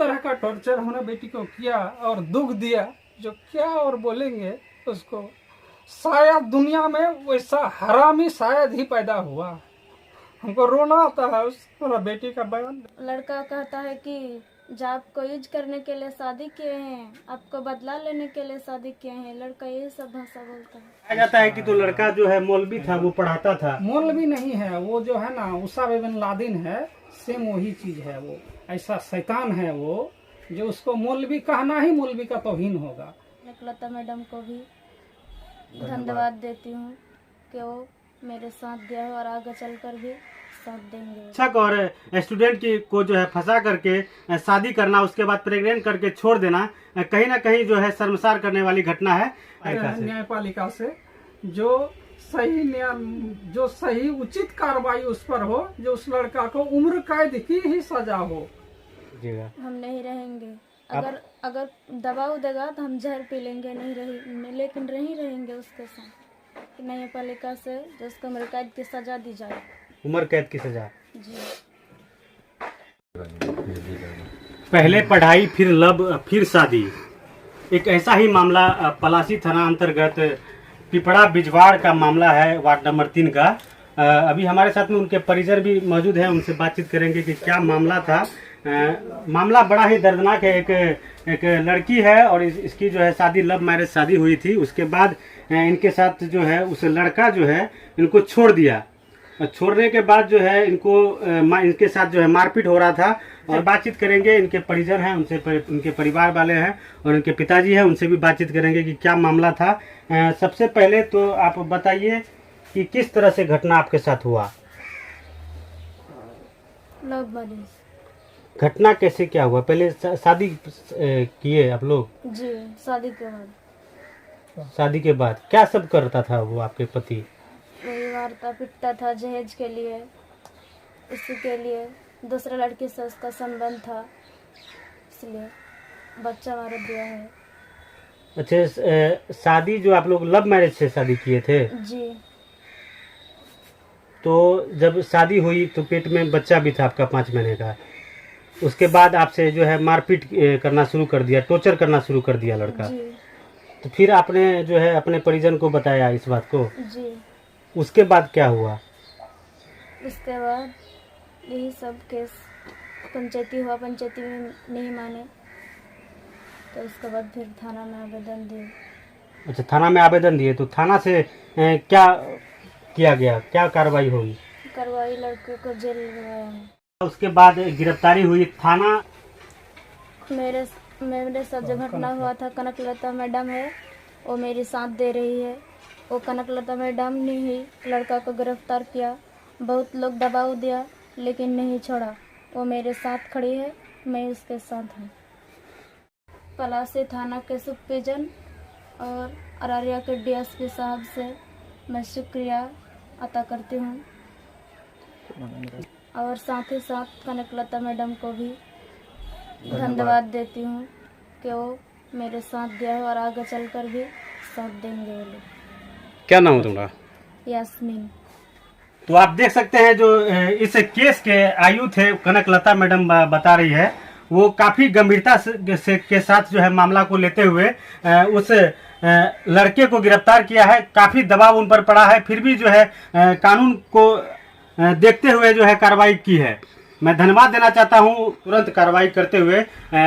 तरह का टॉर्चर हमने बेटी को किया और दुख दिया, जो क्या और बोलेंगे उसको। शायद दुनिया में वैसा हरामी शायद ही पैदा हुआ। हमको रोना आता है उस बेटी का बयान। लड़का कहता है कि जब आपको यूज करने के लिए शादी किए हैं, आपको बदला लेने के लिए शादी किए हैं, लड़का यही सब भाषा बोलता है। कहा जाता है कि तो लड़का जो है मौलवी था, वो पढ़ाता था। मौलवी नहीं है वो, जो है ना उसामा बिन लादेन है, सेम वही चीज है। वो ऐसा शैतान है वो, जो उसको मौलवी कहना ही मौलवी का तौहीन होगा। लता मैडम को भी धन्यवाद देती हूँ कि वो मेरे साथ दिया है और आगे चलकर भी साथ देंगे। शिक्षक और स्टूडेंट की को जो है फंसा करके शादी करना, उसके बाद प्रेग्नेंट करके छोड़ देना, कहीं ना कहीं जो है शर्मसार करने वाली घटना है। न्यायपालिका से जो सही उचित कार्रवाई उस पर हो, जो उस लड़का को उम्र कैद की ही सजा हो। हम नहीं रहेंगे, अगर दबाव देगा तो हम जहर पी लेंगे, लेकिन नहीं रहेंगे उसके साथ। न्यायपालिका से जो उसको उम्र कैद की सजा दी जाए। उम्र कैद की सजा जी। पहले पढ़ाई फिर लब फिर शादी, एक ऐसा ही मामला पलासी थाना अंतर्गत पिपड़ा बिजवाड़ का मामला है, वार्ड नंबर 3 का। अभी हमारे साथ में उनके परिजन भी मौजूद हैं, उनसे बातचीत करेंगे कि क्या मामला था। मामला बड़ा ही दर्दनाक है। एक लड़की है और इसकी जो है शादी लव मैरिज शादी हुई थी। उसके बाद इनके साथ जो है उस लड़का जो है इनको छोड़ दिया। छोड़ने के बाद जो है इनके साथ जो है मारपीट हो रहा था। और बातचीत करेंगे, इनके परिजन हैं उनसे, उनके परिवार वाले हैं और उनके पिताजी हैं, उनसे भी बातचीत करेंगे कि क्या मामला था। सबसे पहले तो आप बताइए कि किस तरह से घटना आपके साथ हुआ। लव मैरिज घटना कैसे क्या हुआ? पहले शादी किए आप लोग? जी, शादी के बाद। शादी के बाद क्या सब करता था वो आपके पति? वही मारता पीटता था जहेज के लिए, इसी के लिए दूसरे लड़की से उसका संबंध था, इसलिए बच्चा मार दिया है। अच्छा, शादी जो आप लोग लव मैरिज से शादी किए थे? जी। तो जब शादी हुई तो पेट में बच्चा भी था आपका 5 महीने का। उसके बाद आपसे जो है मारपीट करना शुरू कर दिया, टॉर्चर करना शुरू कर दिया लड़का। जी। तो फिर आपने जो है अपने परिजन को बताया इस बात को? जी। उसके बाद क्या हुआ? उसके बाद यही सब केस पंचायती हुआ, पंचायती में नहीं माने तो उसके बाद फिर थाना में आवेदन दिए। अच्छा, थाना में आवेदन दिए। तो थाना से क्या किया गया, क्या कार्रवाई हुई? कार्रवाई लड़के को जेल लगाया है। उसके बाद गिरफ्तारी हुई। थाना मेरे साथ जो घटना हुआ था, कनकलता मैडम है, वो मेरी साथ दे रही है। वो कनकलता मैडम ने ही लड़का को गिरफ्तार किया। बहुत लोग दबाव दिया लेकिन नहीं छोड़ा। वो मेरे साथ खड़ी है, मैं उसके साथ हूँ। पलासी थाना के सुपरविजन और अररिया के डीएसपी साहब से मैं शुक्रिया अदा करती हूँ और साथ ही साथ कनकलता मैडम को भी धन्यवाद देती हूँ कि वो मेरे साथ दिया है और आगे चलकर भी साथ देंगे वो लोग। क्या नाम है तुम्हारा? यास्मीन। तो आप देख सकते हैं जो इस केस के आयु थे, कनकलता मैडम बता रही है, वो काफी गंभीरता से के साथ जो है मामला को लेते हुए उस लड़के को गिरफ्तार किया है। काफी दबाव उन पर पड़ा है, फिर भी जो है कानून को देखते हुए जो है कार्रवाई की है। मैं धन्यवाद देना चाहता हूं, तुरंत कार्रवाई करते हुए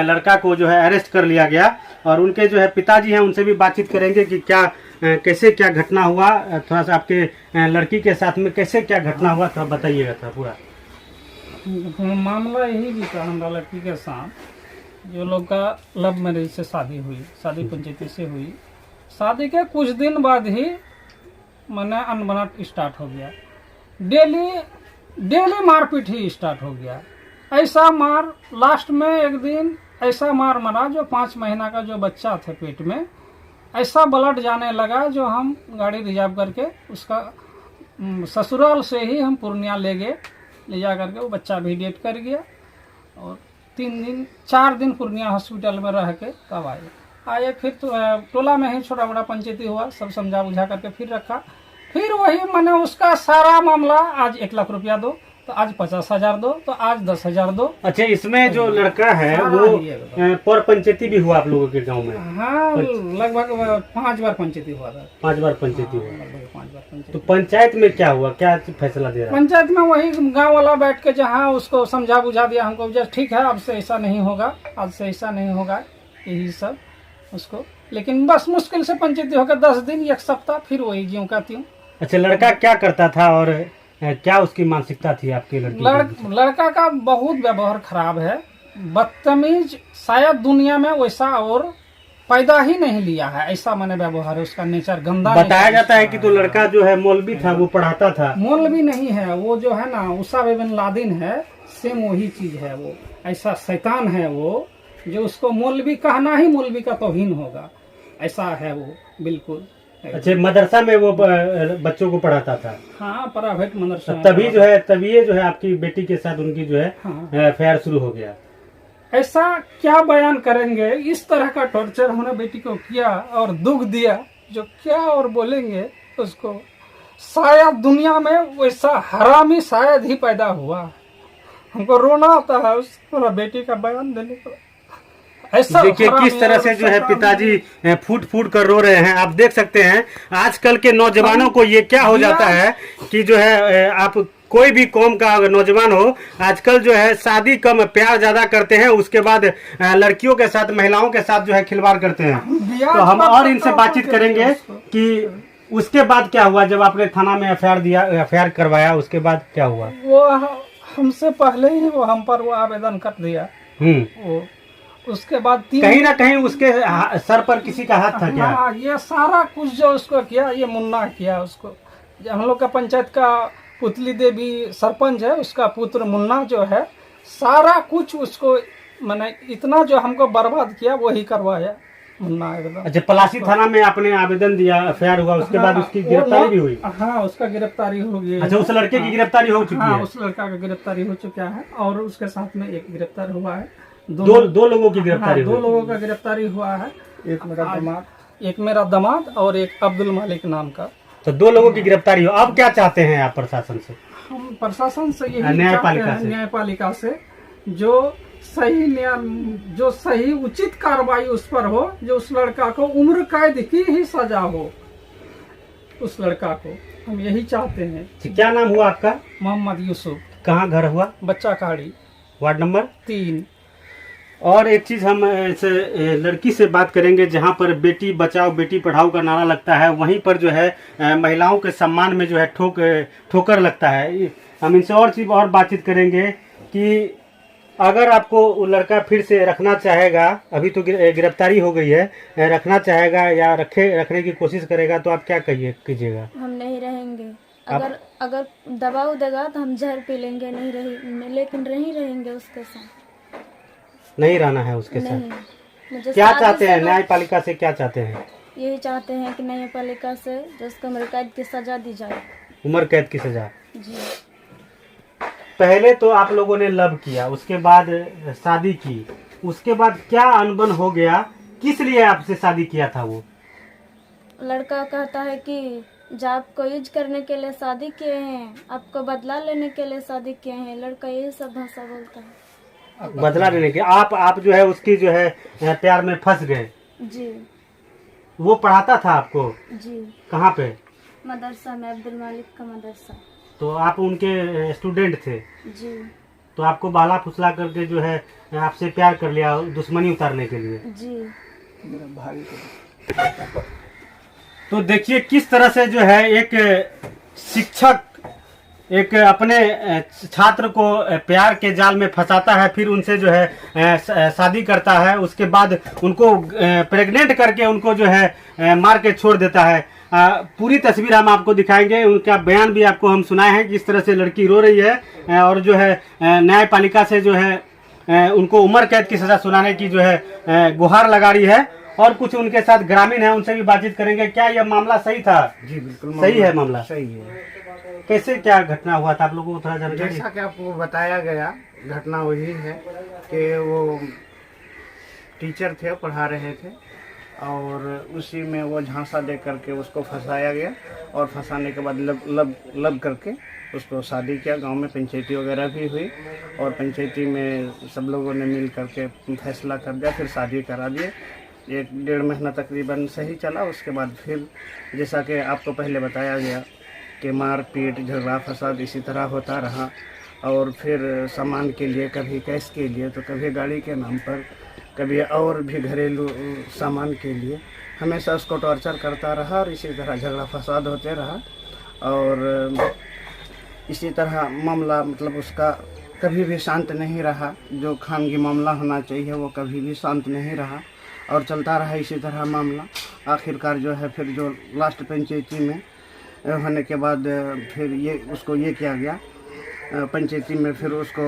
लड़का को जो है अरेस्ट कर लिया गया। और उनके जो है पिताजी हैं, उनसे भी बातचीत करेंगे कि क्या कैसे क्या घटना हुआ। थोड़ा सा आपके लड़की के साथ में कैसे क्या घटना हुआ, थोड़ा बताइएगा था पूरा। मामला यही भी था हमारा लड़की के साथ, जो लोग का लव मैरिज से शादी हुई, शादी पंचायती से हुई। शादी के कुछ दिन बाद ही मैंने अनबना स्टार्ट हो गया। डेली मारपीट ही स्टार्ट हो गया। ऐसा मार, लास्ट में एक दिन ऐसा मार मारा जो 5 महीना का जो बच्चा था पेट में, ऐसा ब्लड जाने लगा जो हम गाड़ी रिजर्व करके उसका ससुराल से ही हम पूर्णिया ले जा करके वो बच्चा भी डेट कर गया। और 4 दिन पूर्णिया हॉस्पिटल में रह के तब आए फिर तो टोला में ही छोटा बड़ा पंचायती हुआ, सब समझा बुझा करके फिर रखा। फिर वही मैंने उसका सारा मामला, आज 1 लाख रुपया दो, तो आज 50,000 दो, तो आज 10,000 दो। अच्छा, इसमें जो लड़का है हाँ, वो ये बताओ। पर पंचायती भी हुआ आप लोगों के गांव में? हाँ, लगभग 5 बार पंचायती हुआ था। 5 बार पंचायती हुआ। लगभग 5 बार तो पंचायती। पंचायत में क्या हुआ, क्या फैसला दे रहा है? पंचायत में वही गांव वाला बैठ के जहाँ उसको समझा बुझा दिया हमको, जब ठीक है अब से ऐसा नहीं होगा, आज से ऐसा नहीं होगा, यही सब उसको। लेकिन बस मुश्किल से पंचायती होकर 10 दिन 1 सप्ताह, फिर वही ज्यों का त्यों। अच्छा, लड़का क्या करता था और क्या उसकी मानसिकता थी आपके लड़के की? लड़का का बहुत व्यवहार खराब है, बदतमीज, शायद दुनिया में वैसा और पैदा ही नहीं लिया है, ऐसा मैंने व्यवहार है उसका, नेचर गंदा। बताया जाता है कि तो लड़का जो है मौलवी था, वो पढ़ाता था। मौलवी नहीं है वो, जो है ना उसामा बिन लादेन है, सेम वही चीज है वो। ऐसा शैतान है वो, जो उसको मौलवी कहना ही मौलवी का तौहीन होगा, ऐसा है वो बिल्कुल। अच्छा, मदरसा में वो बच्चों को पढ़ाता था? हाँ, प्राइवेट मदरसा। तभी जो है आपकी बेटी के साथ उनकी जो है अफेयर शुरू हो गया। ऐसा क्या बयान करेंगे, इस तरह का टॉर्चर हमने बेटी को किया और दुख दिया, जो क्या और बोलेंगे उसको। शायद दुनिया में वैसा हरामी शायद ही पैदा हुआ। हमको रोना आता है उस बेटी का बयान देने को। ऐसा देखिए किस तरह से जो है पिताजी फूट फूट कर रो रहे हैं। आप देख सकते हैं आजकल के नौजवानों को ये क्या हो जाता है कि जो है आप कोई भी कौम का अगर नौजवान हो, आजकल जो है शादी कम प्यार ज्यादा करते हैं, उसके बाद लड़कियों के साथ महिलाओं के साथ जो है खिलवाड़ करते हैं। तो हम और इनसे बातचीत करेंगे कि उसके बाद क्या हुआ, जब आपने थाना में एफआईआर करवाया, उसके बाद क्या हुआ? वो हमसे पहले ही वो हम पर वो आवेदन कर दिया। वो उसके बाद कहीं ना कहीं उसके सर पर किसी का हाथ था क्या? हाँ, ये सारा कुछ जो उसको किया, ये मुन्ना किया उसको। हम लोग का पंचायत का पुतली देवी सरपंच है, उसका पुत्र मुन्ना जो है, सारा कुछ उसको, मैंने इतना जो हमको बर्बाद किया वही करवाया मुन्ना एकदम। अच्छा, पलासी थाना में आपने आवेदन दिया, एफआईआर हुआ, उसके बाद उसकी गिरफ्तारी भी हुई? हाँ, उसका गिरफ्तारी हो गई। अच्छा, उस लड़के की गिरफ्तारी हो चुकी है? उस लड़का का गिरफ्तारी हो चुका है और उसके साथ में एक गिरफ्तार हुआ है। दो लोगों की गिरफ्तारी हुई। 2 लोगों का गिरफ्तारी हुआ है, एक मेरा दामाद और एक अब्दुल मालिक नाम का। तो 2 लोगों की गिरफ्तारी हो। अब क्या चाहते हैं आप प्रशासन से? हम प्रशासन से यही न्यायपालिका से जो सही उचित कार्रवाई उस पर हो, जो उस लड़का को उम्र कैद की ही सजा हो, उस लड़का को हम यही चाहते हैं। क्या नाम हुआ आपका? मोहम्मद यूसुफ। कहाँ घर हुआ? बच्चा काड़ी, वार्ड नंबर 3। और एक चीज हम इस लड़की से बात करेंगे, जहां पर बेटी बचाओ बेटी पढ़ाओ का नारा लगता है, वहीं पर जो है महिलाओं के सम्मान में जो है ठोकर लगता है। हम इनसे और बातचीत करेंगे कि अगर आपको वो लड़का फिर से रखना चाहेगा, अभी तो गिरफ्तारी हो गई है, रखना चाहेगा या रखने की कोशिश करेगा, तो आप क्या कीजिएगा? हम नहीं रहेंगे। अगर दबाव देगा तो हम जहर पी लेंगे, लेकिन नहीं रहेंगे उसके साथ। नहीं रहना है उसके साथ। मुझे क्या चाहते हैं न्यायपालिका से, क्या चाहते हैं? यही चाहते हैं कि न्यायपालिका से जो उसको उम्र कैद की सजा दी जाए। उम्र कैद की सजा जी। पहले तो आप लोगों ने लव किया, उसके बाद शादी की, उसके बाद क्या अनबन हो गया? किस लिए आपसे शादी किया था? वो लड़का कहता है कि जब आपको यूज करने के लिए शादी किए हैं, आपको बदला लेने के लिए शादी किए हैं। लड़का यही सब भाषा बोलता है, बदला लेने के। आप जो है उसकी जो है प्यार में फंस गए। जी। वो पढ़ाता था आपको? जी। कहाँ पे? मदरसा में, अब्दुल मालिक का मदरसा। तो आप उनके स्टूडेंट थे? जी। तो आपको बाला फुसला करके जो है आपसे प्यार कर लिया, दुश्मनी उतारने के लिए? जी। तो देखिए किस तरह से जो है एक शिक्षक एक अपने छात्र को प्यार के जाल में फंसाता है, फिर उनसे जो है शादी करता है, उसके बाद उनको प्रेग्नेंट करके उनको जो है मार के छोड़ देता है। पूरी तस्वीर हम आपको दिखाएंगे, उनका बयान भी आपको हम सुनाए हैं किस तरह से लड़की रो रही है और जो है न्यायपालिका से जो है उनको उम्र कैद की सजा सुनाने की जो है गुहार लगा रही है। और कुछ उनके साथ ग्रामीण है, उनसे भी बातचीत करेंगे। क्या यह मामला सही था? जी बिल्कुल सही है मामला। सही है। कैसे क्या घटना हुआ था, आप लोगों को थोड़ा जानकारी? जैसा कि आपको बताया गया, घटना वही है कि वो टीचर थे, पढ़ा रहे थे और उसी में वो झांसा दे करके उसको फंसाया गया और फंसाने के बाद लब करके उसको शादी किया। गांव में पंचायती वगैरह भी हुई और पंचायती में सब लोगों ने मिल करके फैसला कर दिया, फिर शादी करा दिए। 1-1.5 महीना तकरीबन सही चला। उसके बाद फिर जैसा कि आपको पहले बताया गया कि मारपीट झगड़ा फसाद इसी तरह होता रहा और फिर सामान के लिए, कभी कैश के लिए तो कभी गाड़ी के नाम पर, कभी और भी घरेलू सामान के लिए हमेशा उसको टॉर्चर करता रहा और इसी तरह झगड़ा फसाद होते रहा। और इसी तरह मामला मतलब उसका कभी भी शांत नहीं रहा। जो खानगी मामला होना चाहिए वो कभी भी शांत नहीं रहा और चलता रहा इसी तरह मामला। आखिरकार जो है फिर जो लास्ट पंचायती में होने के बाद फिर ये उसको ये किया गया पंचायती में, फिर उसको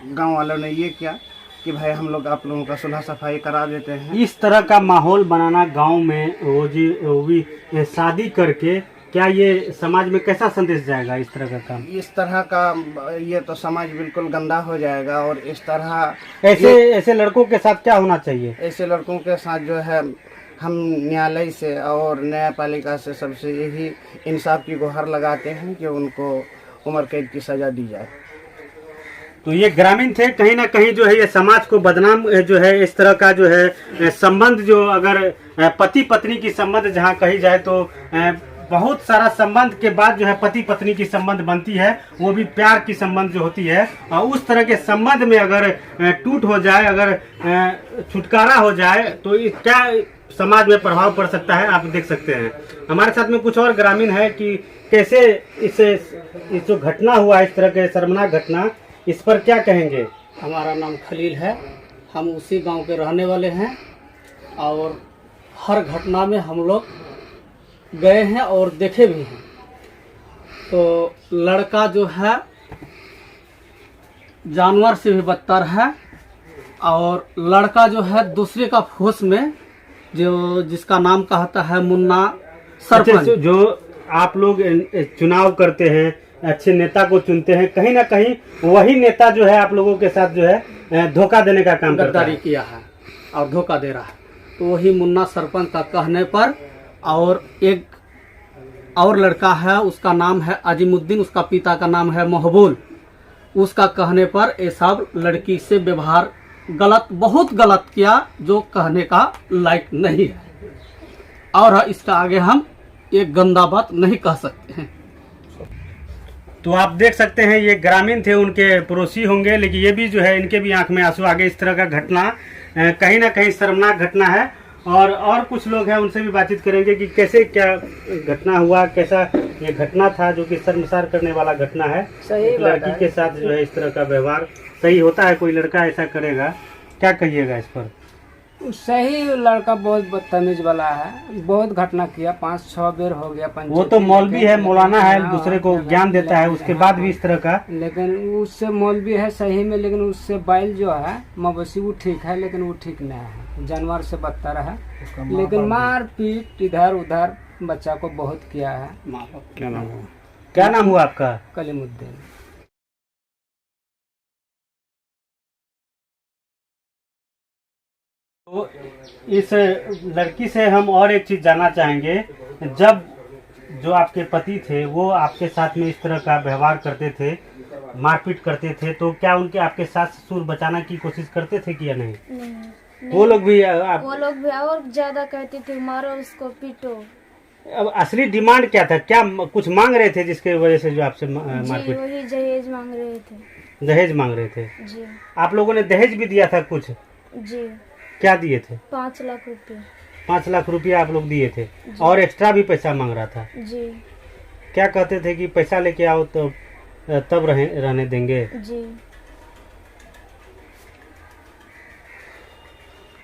गांव वालों ने ये किया कि भाई हम लोग आप लोगों का सुलह सफाई करा देते हैं। इस तरह का माहौल बनाना गांव में वो भी शादी करके, क्या ये समाज में कैसा संदेश जाएगा इस तरह का काम? इस तरह का ये तो समाज बिल्कुल गंदा हो जाएगा। और इस तरह ऐसे लड़कों के साथ क्या होना चाहिए? ऐसे लड़कों के साथ जो है हम न्यायालय से और न्यायपालिका से सबसे यही इंसाफ की गुहार लगाते हैं कि उनको उम्र कैद की सजा दी जाए। तो ये ग्रामीण थे, कहीं ना कहीं जो है ये समाज को बदनाम जो है इस तरह का जो है संबंध, जो अगर पति पत्नी की संबंध जहाँ कही जाए तो बहुत सारा संबंध के बाद जो है पति पत्नी की संबंध बनती है, वो भी प्यार की संबंध जो होती है। और उस तरह के संबंध में अगर टूट हो जाए, अगर छुटकारा हो जाए तो क्या समाज में प्रभाव पड़ सकता है, आप देख सकते हैं। हमारे साथ में कुछ और ग्रामीण है कि कैसे इस जो घटना हुआ, इस तरह के शर्मनाक घटना, इस पर क्या कहेंगे? हमारा नाम खलील है, हम उसी गांव के रहने वाले हैं और हर घटना में हम लोग गए हैं और देखे भी हैं। तो लड़का जो है जानवर से भी बदतर है और लड़का जो है दूसरे का फोर्स में, जो जिसका नाम कहता है मुन्ना सरपंच। जो आप लोग चुनाव करते हैं, अच्छे नेता को चुनते हैं, कहीं ना कहीं वही नेता जो है आप लोगों के साथ जो है धोखा देने का काम करता है, किया है और धोखा दे रहा है। तो वही मुन्ना सरपंच का कहने पर, और एक और लड़का है उसका नाम है अजीमुद्दीन, उसका पिता का नाम है महबूल, उसका कहने पर ये सब लड़की से व्यवहार गलत, बहुत गलत किया, जो कहने का लायक नहीं है। और इसका आगे हम एक गंदा बात नहीं कह सकते हैं। तो आप देख सकते हैं ये ग्रामीण थे, उनके पड़ोसी होंगे, लेकिन ये भी जो है इनके भी आंख में आंसू आ गए। इस तरह का घटना कहीं ना कहीं शर्मनाक घटना है। और कुछ लोग हैं, उनसे भी बातचीत करेंगे कि कैसे क्या घटना हुआ, कैसा ये घटना था जो कि शर्मसार करने वाला घटना है। सही लड़की के साथ जो है इस तरह का व्यवहार सही होता है? कोई लड़का ऐसा करेगा, क्या कहिएगा इस पर? सही लड़का बहुत बदतमीज वाला है, बहुत घटना किया, 5-6 बेर हो गया। वो तो मौलवी है, मौलाना है, दूसरे को ज्ञान देता है, उसके बाद भी इस तरह का। लेकिन उससे मौलवी है सही में, लेकिन उससे बैल जो है मवेशी वो ठीक है, लेकिन वो ठीक नहीं है, जानवर से बदतर है। लेकिन मार पीट इधर उधर बच्चा को बहुत किया है। क्या नाम हुआ आपका? कलीमुद्दीन। तो इस लड़की से हम और एक चीज जानना चाहेंगे, जब जो आपके पति थे वो आपके साथ में इस तरह का व्यवहार करते थे, मारपीट करते थे, तो क्या उनके आपके सास ससुर बचाने की कोशिश करते थे कि या नहीं? नहीं, वो लोग भी वो लोग भी और ज्यादा कहते थे, मारो उसको, पीटो। अब असली डिमांड क्या था? क्या कुछ मांग रहे थे जिसके वजह से जो आपसे जी मारपीट? वही दहेज मांग रहे थे। दहेज मांग रहे थे? जी आप लोगों ने दहेज भी दिया था कुछ? जी। क्या दिए थे? 5 लाख रुपए। 5 लाख रुपया आप लोग दिए थे और एक्स्ट्रा भी पैसा मांग रहा था? जी क्या कहते थे कि पैसा लेके आओ तो तब रहने देंगे? जी।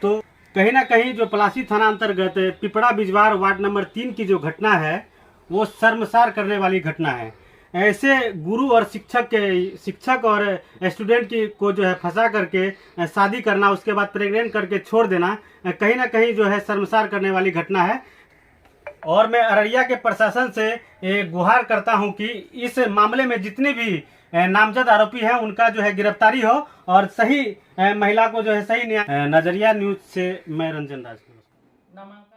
तो कहीं ना कहीं जो पलासी थाना अंतर्गत पिपड़ा बिजवार वार्ड नंबर 3 की जो घटना है वो शर्मसार करने वाली घटना है। ऐसे गुरु और शिक्षक और स्टूडेंट की को जो है फंसा करके शादी करना, उसके बाद प्रेग्नेंट करके छोड़ देना, कहीं ना कहीं जो है शर्मसार करने वाली घटना है। और मैं अररिया के प्रशासन से गुहार करता हूं कि इस मामले में जितने भी नामजद आरोपी हैं उनका जो है गिरफ्तारी हो और सही महिला को जो है सही न्याय। नजरिया न्यूज से मैं रंजन राज। नामांकन